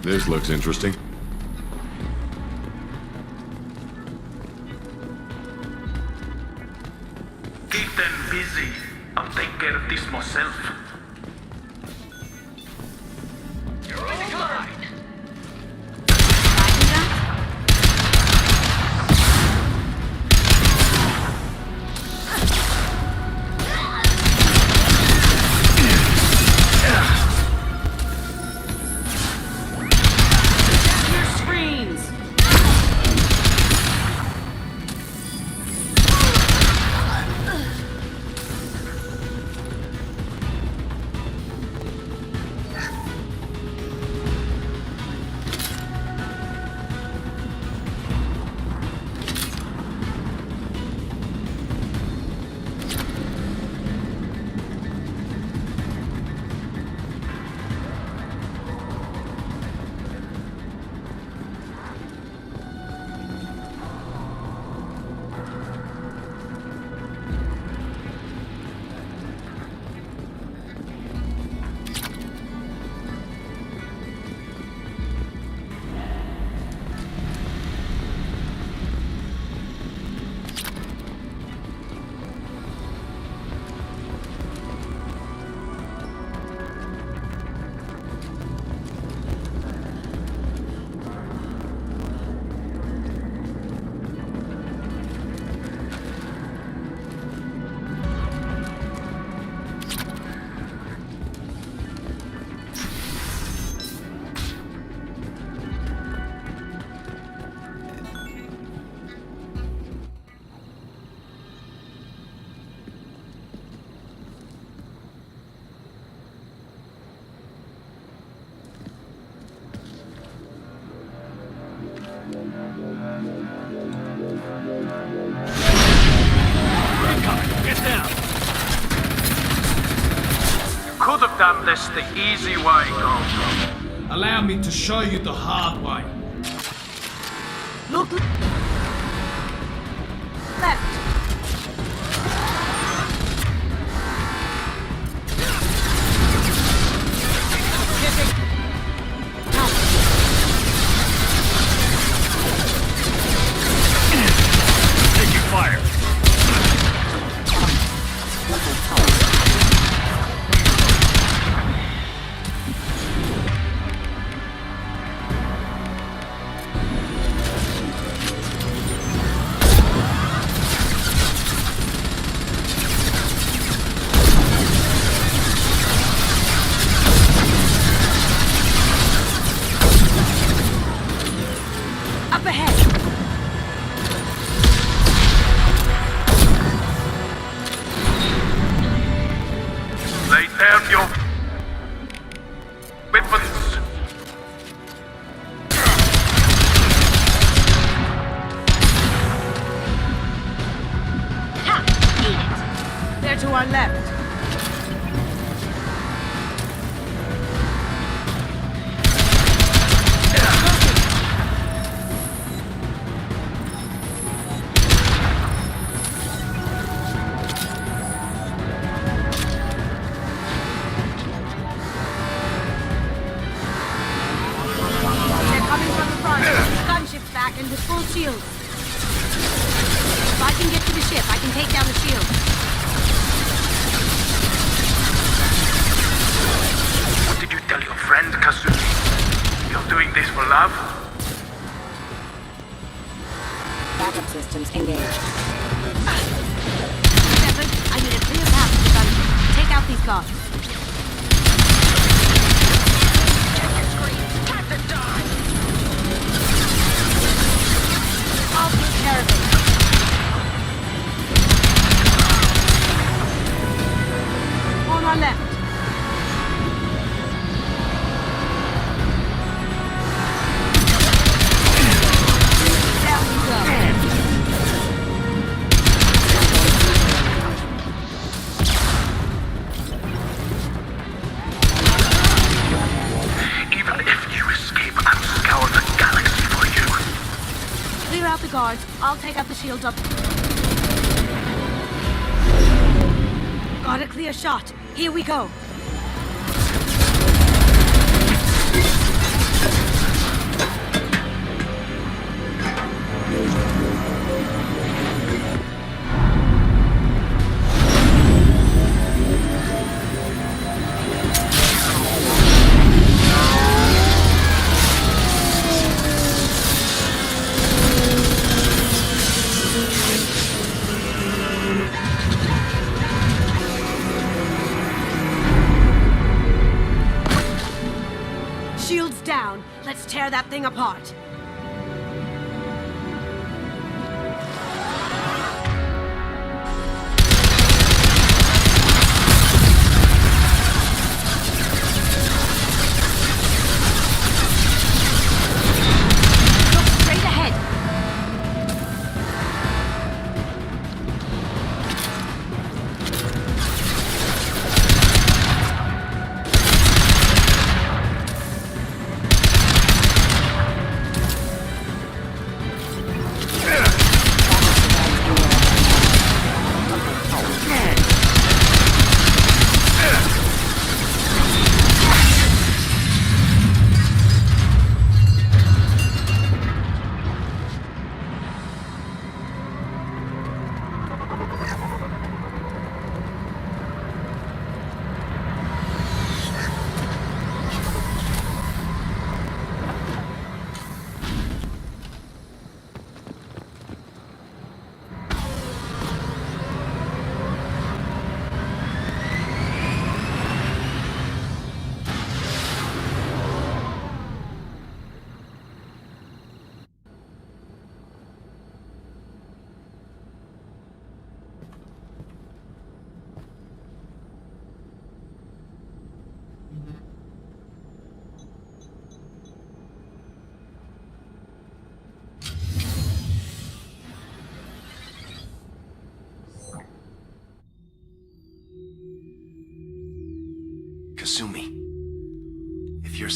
This looks interesting. Keep them busy. I'll take care of this myself. You're all mine. Get down! Could have done this the easy way, Gold. Allow me to show you the hard way. Look left. Taking fire! Up ahead. Lay down your weapons. Ha! Eat it. They're to our left. Gunship's back and with full shields. If I can get to the ship, I can take down the shield. What did you tell your friend, Kazumi? You're doing this for love? Backup systems engaged. Shepard, I need a clear path to the gunship. Take out these guards. I'll take care of it. On our left. Down you go. Even if you escape, I'll scour the galaxy for you. Clear out the guards. I'll take out the shields up. Got a clear shot. Here we go. Shields down. Let's tear that thing apart. Look straight ahead.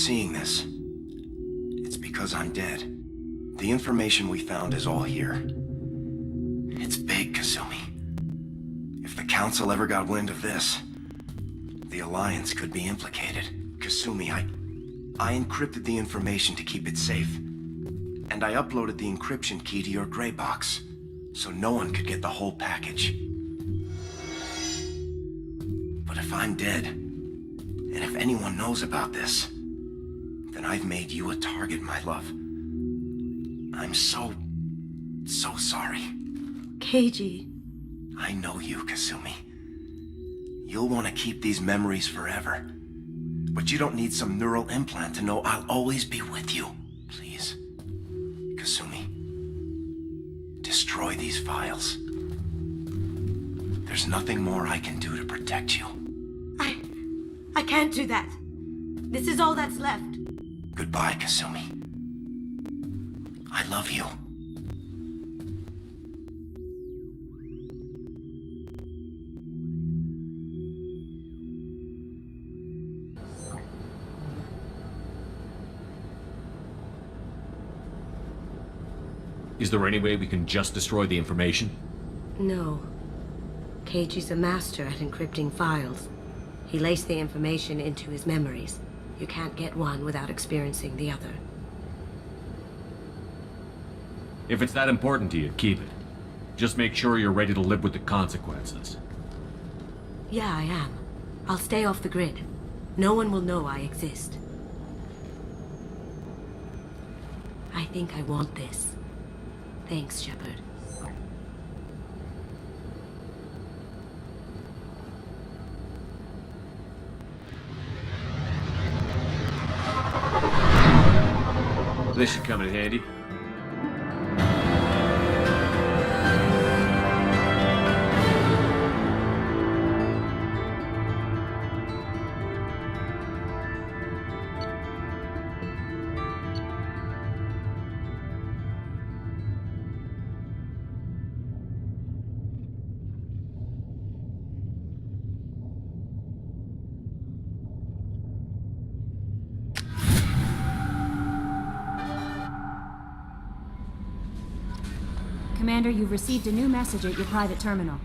seeing this, it's because I'm dead. The information we found is all here. It's big, Kasumi. If the Council ever got wind of this, the Alliance could be implicated. Kasumi, I encrypted the information to keep it safe. And I uploaded the encryption key to your gray box, so no one could get the whole package. But if I'm dead, and if anyone knows about this, then I've made you a target, my love. I'm so sorry. Keiji. I know you, Kasumi. You'll want to keep these memories forever. But you don't need some neural implant to know I'll always be with you. Please. Kasumi. Destroy these files. There's nothing more I can do to protect you. I can't do that. This is all that's left. Goodbye, Kasumi. I love you. Is there any way we can just destroy the information? No. Keiji's a master at encrypting files. He laced the information into his memories. You can't get one without experiencing the other. If it's that important to you, keep it. Just make sure you're ready to live with the consequences. Yeah, I am. I'll stay off the grid. No one will know I exist. I think I want this. Thanks, Shepard. This should come in handy. Commander, you've received a new message at your private terminal.